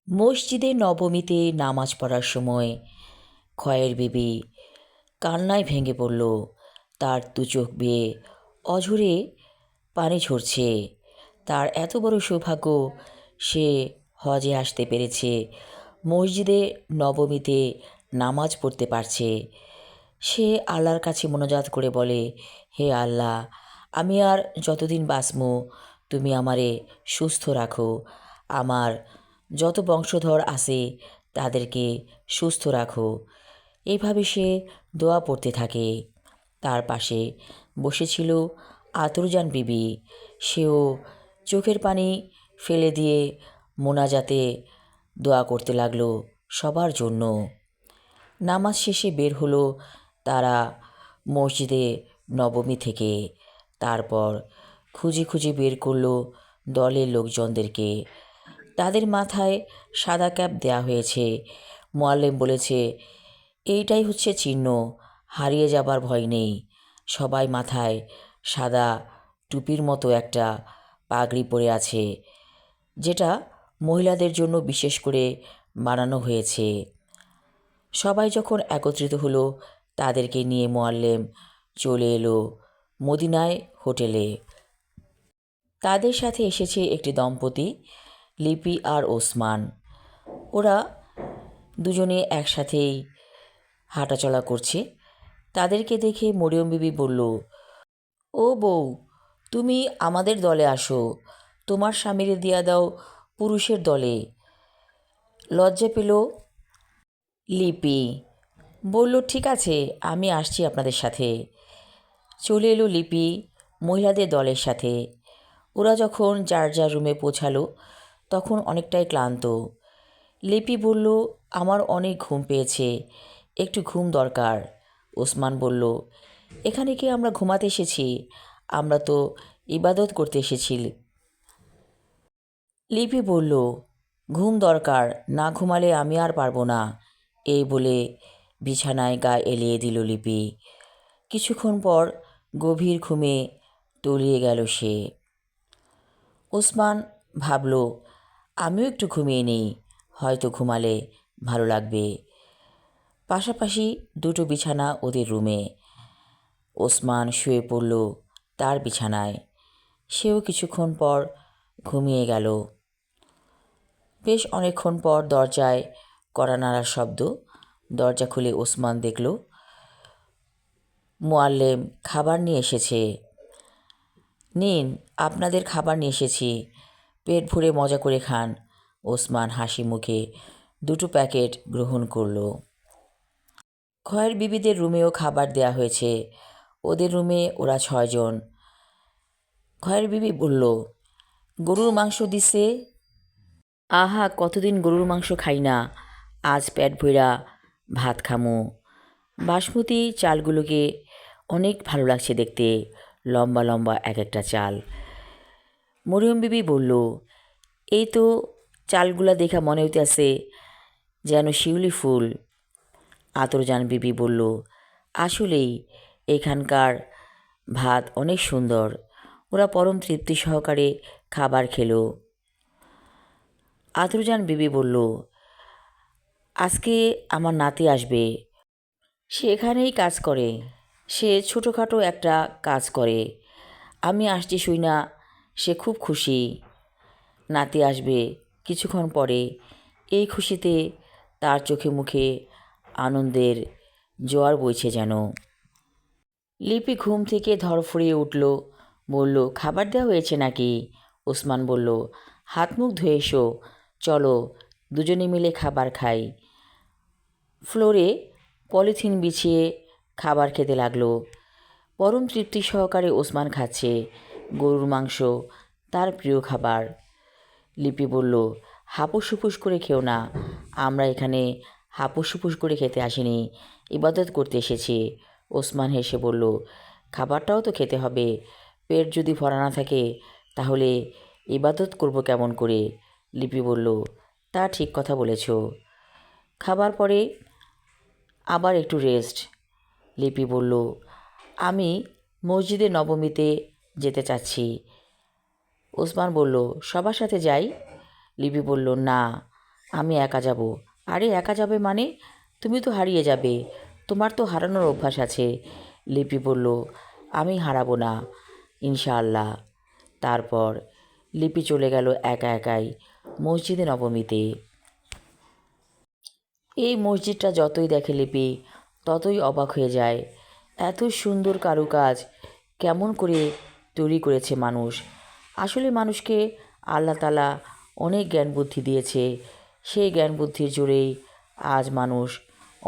মসজিদে নবমীতে নামাজ পড়ার সময় খয়ের বিবি কান্নায় ভেঙে পড়ল। তার দু চোখ বেয়ে অঝরে পানি ঝরছে। তার এত বড় সৌভাগ্য, সে হজে আসতে পেরেছে, মসজিদে নবমীতে নামাজ পড়তে পারছে। সে আল্লাহর কাছে মোনাজাত করে বলে, হে আল্লাহ, আমি আর যতদিন বাঁচমু তুমি আমারে সুস্থ রাখো। আমার যত বংশধর আছে তাদেরকে সুস্থ রাখো। এইভাবে সে দোয়া পড়তে থাকে। তার পাশে বসেছিল আতরজান বিবি। সেও চোখের পানি ফেলে দিয়ে মোনাজাতে দোয়া করতে লাগলো সবার জন্য। নামাজ শেষে বের হলো তারা মসজিদে নবমী থেকে। তারপর খুঁজে খুঁজে বের করলো দলের লোকজনদেরকে। তাদের মাথায় সাদা ক্যাপ দেয়া হয়েছে। মোয়াল্লেম বলেছে, এইটাই হচ্ছে চিহ্ন, হারিয়ে যাবার ভয় নেই। সবাই মাথায় সাদা টুপির মতো একটা পাগড়ি পরে আছে, যেটা মহিলাদের জন্য বিশেষ করে বানানো হয়েছে। সবাই যখন একত্রিত হলো, তাদেরকে নিয়ে মোয়াল্লেম চলে এলো মদিনায় হোটেলে। তাদের সাথে এসেছে একটি দম্পতি, লিপি আর ওসমান। ওরা দুজনে একসাথেই হাঁটাচলা করছে। তাদেরকে দেখে মরিয়ম বিবি বলল, ও বউ, তুমি আমাদের দলে আসো, তোমার স্বামীরে দিয়া দাও পুরুষের দলে। লজ্জা পেল লিপি, বলল, ঠিক আছে, আমি আসছি আপনাদের সাথে। চলে এলো লিপি মহিলাদের দলের সাথে। ওরা যখন যার যার রুমে পৌঁছালো তখন অনেকটাই ক্লান্ত। লিপি বলল, আমার অনেক ঘুম পেয়েছে, একটু ঘুম দরকার। ওসমান বলল, এখানে কি আমরা ঘুমাতে এসেছি? আমরা তো ইবাদত করতে এসেছি। লিপি বলল, ঘুম দরকার, না ঘুমালে আমি আর পারবো না। এই বলে বিছানায় গা এলিয়ে দিল লিপি। কিছুক্ষণ পর গভীর ঘুমে তলিয়ে গেল সে। ওসমান ভাবল, আমিও একটু ঘুমিয়ে নিই, হয়তো ঘুমালে ভালো লাগবে। পাশাপাশি দুটো বিছানা ওদের রুমে। ওসমান শুয়ে পড়ল তার বিছানায়। সেও কিছুক্ষণ পর ঘুমিয়ে গেল। বেশ অনেকক্ষণ পর দরজায় কড়া নাড়ার শব্দ। দরজা খুলে ওসমান দেখল মোয়াল্লেম খাবার নিয়ে এসেছে। নিন, আপনাদের খাবার নিয়ে এসেছি, পেট ভরে মজা করে খান। ওসমান হাসি মুখে দুটো প্যাকেট গ্রহণ করল। খয়ের বিবিদের রুমেও খাবার দেয়া হয়েছে। ওদের রুমে ওরা 6 জন। খয়ের বিবি বলল, গরুর মাংস দিছে। আহা, কতদিন গরুর মাংস খাই না, আজ পেট ভইরা ভাত খামু। বাসমতি চালগুলোকে অনেক ভালো লাগছে দেখতে, লম্বা লম্বা এক একটা চাল। মরিয়ম বিবি বলল, এই তো চালগুলা দেখা মনে হইতেছে যেন শিউলি ফুল। আতরজান বিবি বলল, আসলেই এখানকার ভাত অনেক সুন্দর। ওরা পরম তৃপ্তি সহকারে খাবার খেলো। আতরজান বিবি বলল, আজকে আমার নাতি আসবে, সে এখানেই কাজ করে। সে ছোটোখাটো একটা কাজ করে। আমি আসছি শুইনা সে খুব খুশি। নাতি আসবে কিছুক্ষণ পরে। এই খুশিতে তার চোখে মুখে আনন্দের জোয়ার বইছে যেন। লিপি ঘুম থেকে ধরফড়িয়ে উঠল, বলল, খাবার দেওয়া হয়েছে নাকি? ওসমান বলল, হাত মুখ ধুয়ে এসো, চলো দুজনে মিলে খাবার খাই। ফ্লোরে পলিথিন বিছিয়ে খাবার খেতে লাগলো। পরম তৃপ্তি সহকারে ওসমান খাচ্ছে গরুর মাংস, তার প্রিয় খাবার। লিপি বলল, হাপুস হুপুস করে খেও না, আমরা এখানে হাপুস হুপুস করে খেতে আসিনি, ইবাদত করতে এসেছি। ওসমান হেসে বলল, খাবারটাও তো খেতে হবে, পেট যদি ভরা না থাকে তাহলে ইবাদত করব কেমন করে? লিপি বলল, তা ঠিক কথা বলেছ। খাবার পরে আবার একটু রেস্ট। লিপি বলল, আমি মসজিদে নবমীতে যেতে চাচ্ছি। ওসমান বলল, সবার সাথে যাই? লিপি বলল, না, আমি একা যাব। আরে একা যাবে মানে? তুমি তো হারিয়ে যাবে। তোমার তো হারানোর অভ্যাস আছে। লিপি বলল, আমি হারাবো না, ইনশাআল্লাহ। তারপর লিপি চলে গেল একা একাই মসজিদে নবমীতে। এই মসজিদটা যতই দেখে লিপি ততই অবাক হয়ে যায়। এত সুন্দর কারুকাজ কেমন করে তৈরি করেছে মানুষ। আসলে মানুষকে আল্লাহ তাআলা অনেক জ্ঞান বুদ্ধি দিয়েছে। সেই জ্ঞান বুদ্ধির জোরেই আজ মানুষ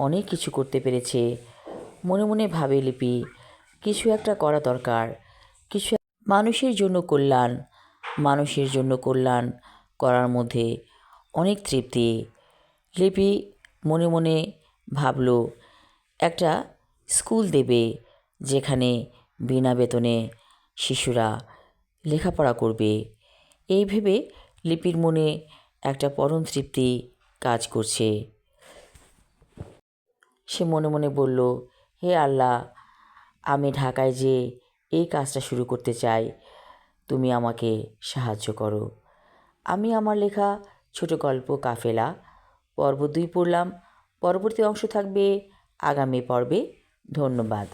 অনেক কিছু করতে পেরেছে। মনে মনে ভাবে লিপি, কিছু একটা করা দরকার। কিছু মানুষের জন্য কল্যাণ, মানুষের জন্য কল্যাণ করার মধ্যে অনেক তৃপ্তি। লিপি মনে মনে ভাবল, একটা স্কুল দেবে যেখানে বিনা বেতনে শিশুরা লেখাপড়া করবে। এই ভেবে লিপির মনে একটা পরম তৃপ্তি কাজ করছে। সে মনে মনে বলল, হে আল্লাহ, আমি ঢাকায় যেয়ে এই কাজটা শুরু করতে চাই, তুমি আমাকে সাহায্য করো। আমি আমার লেখা ছোট গল্প কাফেলা পর্ব 2 পড়লাম। পরবর্তী অংশ থাকবে আগামী পর্বে। ধন্যবাদ।